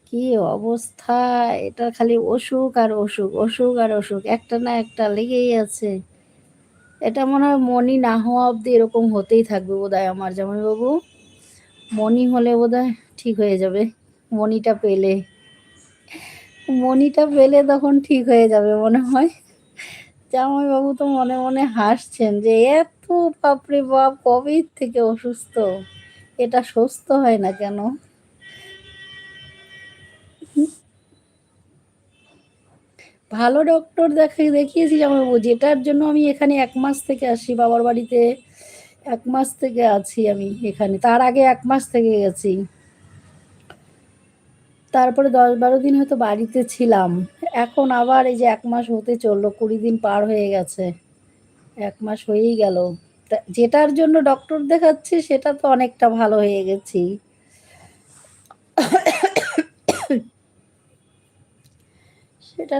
কি অবস্থা! এটা খালি অসুখ আর অসুখ, অসুখ আর অসুখ। একটা না একটা লেগেই আছে। এটা মনে হয় মনি না হওয়া অব্দি এরকম হতেই থাকবে বোধহয় আমার জামাইবাবু। মনি হলে বোধহয় ঠিক হয়ে যাবে। মনিটা পেলে। মনিটা পেলে তখন ঠিক হয়ে যাবে মনে হয়। জামাইবাবু তো মনে মনে হাসছেন যে এত বাপরে বাপ কবে থেকে অসুস্থ, এটা সুস্থ হয় না কেন? ভালো ডক্টর দেখিয়েছি জামাইবাবু, যেটার জন্য আমি এখানে ১ মাস থেকে আসি বাবার বাড়িতে। ১ মাস থেকে আছি আমি এখানে, তার আগে ১ মাস থেকে গেছি, তারপরে ১০-১২ দিন হয়তো বাড়িতে ছিলাম। এখন আবার এই যে ১ মাস হতে চললো, ২০ দিন পার হয়ে গেছে, ১ মাস হয়েই গেল। যেটার জন্য ডক্টর দেখাচ্ছি সেটা তো অনেকটা ভালো হয়ে গেছি। সেটা